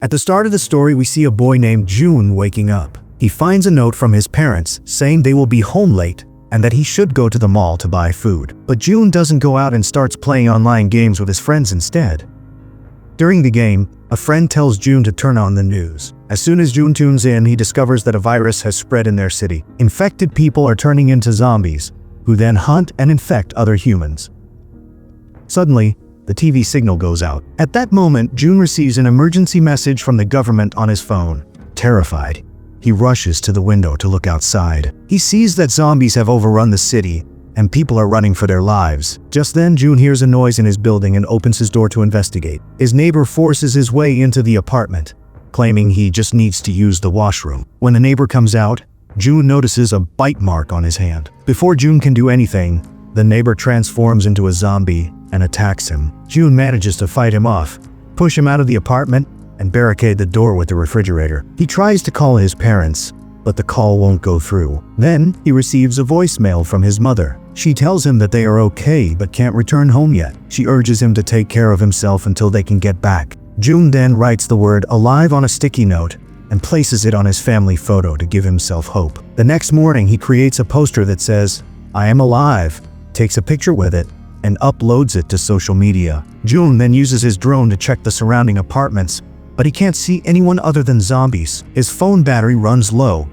At the start of the story, we see a boy named June waking up. He finds a note from his parents saying they will be home late and that he should go to the mall to buy food. But June doesn't go out and starts playing online games with his friends instead. During the game, a friend tells June to turn on the news. As soon as June tunes in, he discovers that a virus has spread in their city. Infected people are turning into zombies, who then hunt and infect other humans. Suddenly, the TV signal goes out. At that moment, June receives an emergency message from the government on his phone. Terrified, he rushes to the window to look outside. He sees that zombies have overrun the city, and people are running for their lives. Just then, June hears a noise in his building and opens his door to investigate. His neighbor forces his way into the apartment, claiming he just needs to use the washroom. When the neighbor comes out, June notices a bite mark on his hand. Before June can do anything, the neighbor transforms into a zombie and attacks him. June manages to fight him off, push him out of the apartment, and barricade the door with the refrigerator. He tries to call his parents, but the call won't go through. Then, he receives a voicemail from his mother. She tells him that they are okay but can't return home yet. She urges him to take care of himself until they can get back. June then writes the word alive on a sticky note and places it on his family photo to give himself hope. The next morning, he creates a poster that says, "I am alive," takes a picture with it, and uploads it to social media. June then uses his drone to check the surrounding apartments, but he can't see anyone other than zombies. His phone battery runs low,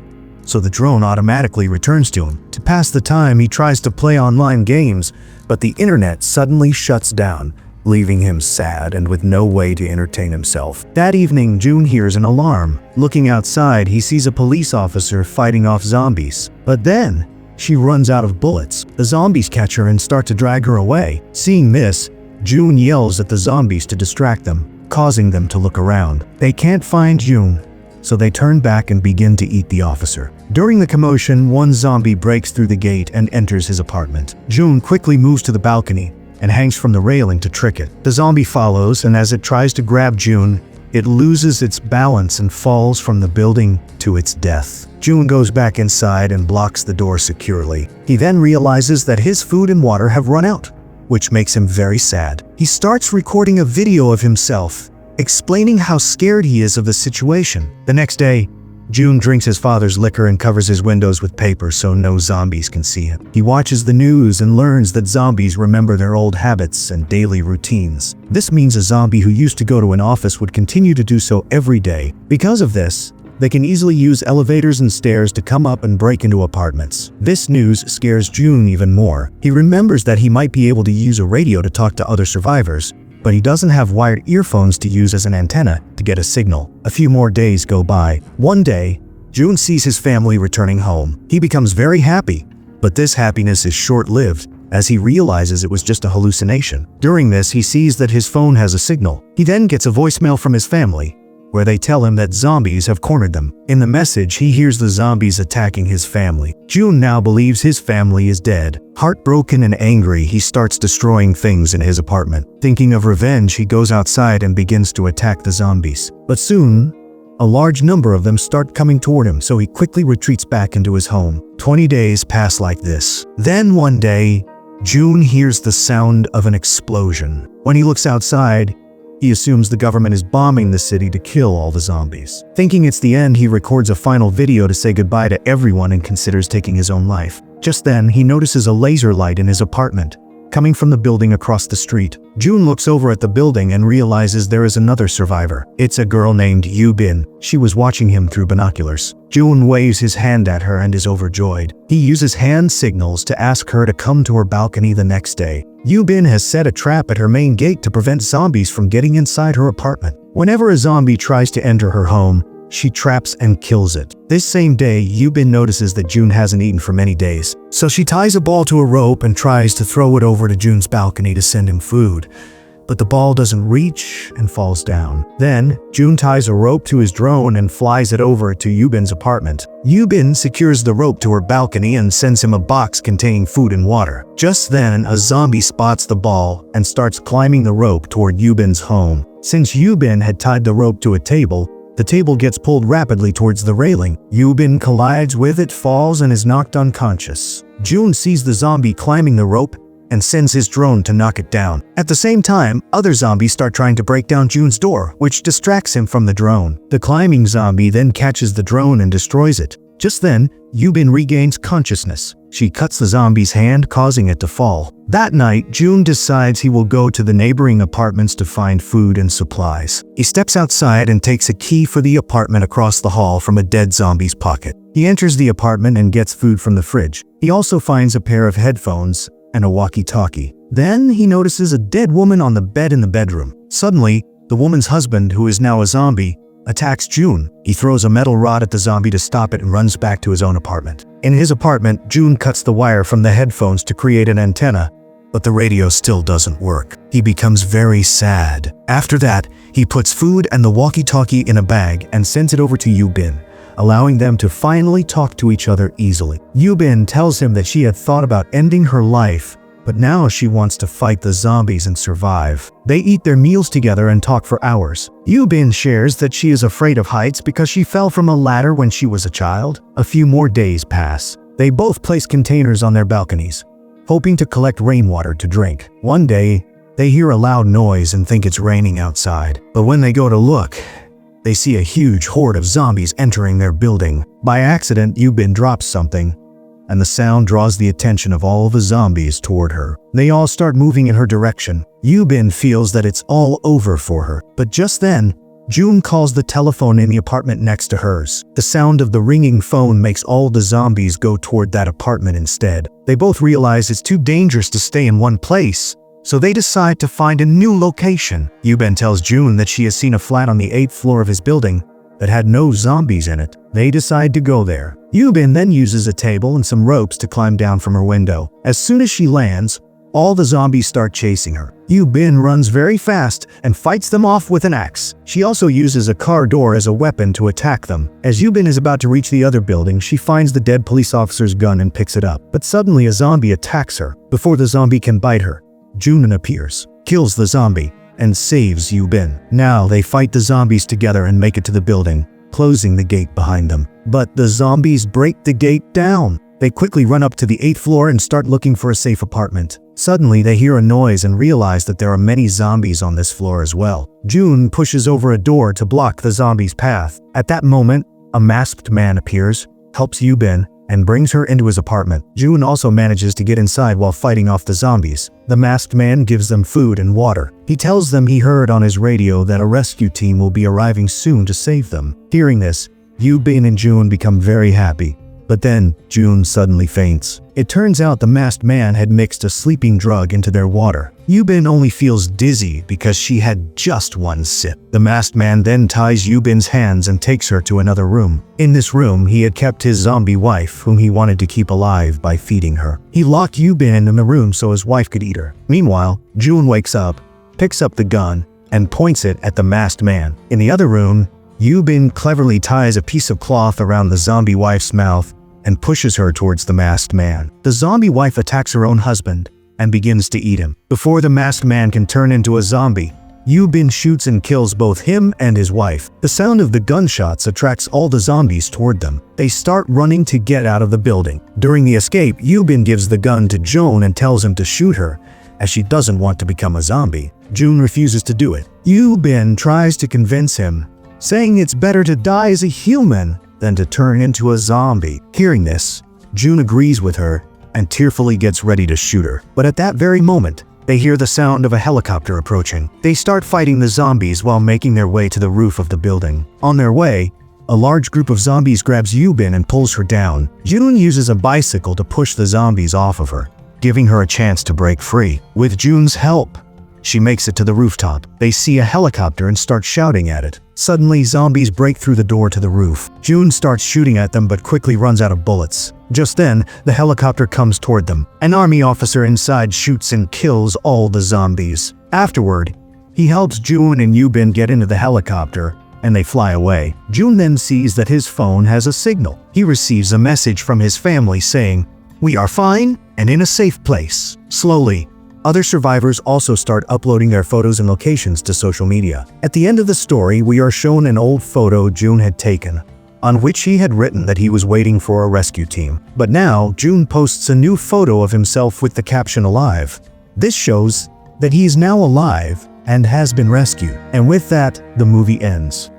so the drone automatically returns to him. To pass the time, he tries to play online games, but the internet suddenly shuts down, leaving him sad and with no way to entertain himself. That evening, June hears an alarm. Looking outside, he sees a police officer fighting off zombies. But then, she runs out of bullets. The zombies catch her and start to drag her away. Seeing this, June yells at the zombies to distract them, causing them to look around. They can't find June, so they turn back and begin to eat the officer. During the commotion, one zombie breaks through the gate and enters his apartment. June quickly moves to the balcony and hangs from the railing to trick it. The zombie follows, and as it tries to grab June, it loses its balance and falls from the building to its death. June goes back inside and blocks the door securely. He then realizes that his food and water have run out, which makes him very sad. He starts recording a video of himself, explaining how scared he is of the situation. The next day, June drinks his father's liquor and covers his windows with paper so no zombies can see him. He watches the news and learns that zombies remember their old habits and daily routines. This means a zombie who used to go to an office would continue to do so every day. Because of this, they can easily use elevators and stairs to come up and break into apartments. This news scares June even more. He remembers that he might be able to use a radio to talk to other survivors, but he doesn't have wired earphones to use as an antenna to get a signal. A few more days go by. One day, June sees his family returning home. He becomes very happy, but this happiness is short-lived as he realizes it was just a hallucination. During this, he sees that his phone has a signal. He then gets a voicemail from his family, where they tell him that zombies have cornered them. In the message, he hears the zombies attacking his family. June now believes his family is dead. Heartbroken and angry, he starts destroying things in his apartment. Thinking of revenge, he goes outside and begins to attack the zombies. But soon, a large number of them start coming toward him, so he quickly retreats back into his home. 20 days pass like this. Then one day, June hears the sound of an explosion. When he looks outside, he assumes the government is bombing the city to kill all the zombies. Thinking it's the end, he records a final video to say goodbye to everyone and considers taking his own life. Just then, he notices a laser light in his apartment, coming from the building across the street. June looks over at the building and realizes there is another survivor. It's a girl named Eubin. She was watching him through binoculars. June waves his hand at her and is overjoyed. He uses hand signals to ask her to come to her balcony the next day. Eubin has set a trap at her main gate to prevent zombies from getting inside her apartment. Whenever a zombie tries to enter her home, she traps and kills it. This same day, Eubin notices that June hasn't eaten for many days. So she ties a ball to a rope and tries to throw it over to June's balcony to send him food. But the ball doesn't reach and falls down. Then, June ties a rope to his drone and flies it over to Eubin's apartment. Eubin secures the rope to her balcony and sends him a box containing food and water. Just then, a zombie spots the ball and starts climbing the rope toward Eubin's home. Since Eubin had tied the rope to a table, the table gets pulled rapidly towards the railing. Eubin collides with it, falls, and is knocked unconscious. June sees the zombie climbing the rope and sends his drone to knock it down. At the same time, other zombies start trying to break down June's door, which distracts him from the drone. The climbing zombie then catches the drone and destroys it. Just then, Eubin regains consciousness. She cuts the zombie's hand, causing it to fall. That night, June decides he will go to the neighboring apartments to find food and supplies. He steps outside and takes a key for the apartment across the hall from a dead zombie's pocket. He enters the apartment and gets food from the fridge. He also finds a pair of headphones and a walkie-talkie. Then he notices a dead woman on the bed in the bedroom. Suddenly, the woman's husband, who is now a zombie, attacks June. He throws a metal rod at the zombie to stop it and runs back to his own apartment. In his apartment, June cuts the wire from the headphones to create an antenna, but the radio still doesn't work. He becomes very sad. After that, he puts food and the walkie-talkie in a bag and sends it over to Eubin, allowing them to finally talk to each other easily. Eubin tells him that she had thought about ending her life, but now she wants to fight the zombies and survive. They eat their meals together and talk for hours. Eubin shares that she is afraid of heights because she fell from a ladder when she was a child. A few more days pass. They both place containers on their balconies, hoping to collect rainwater to drink. One day, they hear a loud noise and think it's raining outside. But when they go to look, they see a huge horde of zombies entering their building. By accident, Eubin drops something, and the sound draws the attention of all the zombies toward her. They all start moving in her direction. Eubin feels that it's all over for her. But just then, June calls the telephone in the apartment next to hers. The sound of the ringing phone makes all the zombies go toward that apartment instead. They both realize it's too dangerous to stay in one place, so they decide to find a new location. Eubin tells June that she has seen a flat on the 8th floor of his building that had no zombies in it. They decide to go there. Eubin then uses a table and some ropes to climb down from her window. As soon as she lands, all the zombies start chasing her. Eubin runs very fast and fights them off with an axe. She also uses a car door as a weapon to attack them. As Eubin is about to reach the other building, she finds the dead police officer's gun and picks it up. But suddenly a zombie attacks her. Before the zombie can bite her, June appears, kills the zombie, and saves Eubin. Now they fight the zombies together and make it to the building, closing the gate behind them. But the zombies break the gate down. They quickly run up to the 8th floor and start looking for a safe apartment. Suddenly, they hear a noise and realize that there are many zombies on this floor as well. June pushes over a door to block the zombies' path. At that moment, a masked man appears, helps Eubin, and brings her into his apartment. June also manages to get inside while fighting off the zombies. The masked man gives them food and water. He tells them he heard on his radio that a rescue team will be arriving soon to save them. Hearing this, Eubin and June become very happy. But then, June suddenly faints. It turns out the masked man had mixed a sleeping drug into their water. Eubin only feels dizzy because she had just one sip. The masked man then ties Eubin's hands and takes her to another room. In this room, he had kept his zombie wife, whom he wanted to keep alive by feeding her. He locked Eubin in the room so his wife could eat her. Meanwhile, June wakes up, picks up the gun, and points it at the masked man. In the other room, Eubin cleverly ties a piece of cloth around the zombie wife's mouth and pushes her towards the masked man. The zombie wife attacks her own husband and begins to eat him. Before the masked man can turn into a zombie, Eubin shoots and kills both him and his wife. The sound of the gunshots attracts all the zombies toward them. They start running to get out of the building. During the escape, Eubin gives the gun to June and tells him to shoot her, as she doesn't want to become a zombie. June refuses to do it. Eubin tries to convince him, saying it's better to die as a human than to turn into a zombie. Hearing this, June agrees with her and tearfully gets ready to shoot her. But at that very moment, they hear the sound of a helicopter approaching. They start fighting the zombies while making their way to the roof of the building. On their way, a large group of zombies grabs Eubin and pulls her down. June uses a bicycle to push the zombies off of her, giving her a chance to break free. With June's help, she makes it to the rooftop. They see a helicopter and start shouting at it. Suddenly, zombies break through the door to the roof. June starts shooting at them but quickly runs out of bullets. Just then, the helicopter comes toward them. An army officer inside shoots and kills all the zombies. Afterward, he helps June and Eubin get into the helicopter, and they fly away. June then sees that his phone has a signal. He receives a message from his family saying, "We are fine and in a safe place." Slowly, other survivors also start uploading their photos and locations to social media. At the end of the story, we are shown an old photo June had taken. on which he had written that he was waiting for a rescue team. But now, June posts a new photo of himself with the caption "alive." This shows that he is now alive and has been rescued. And with that, the movie ends.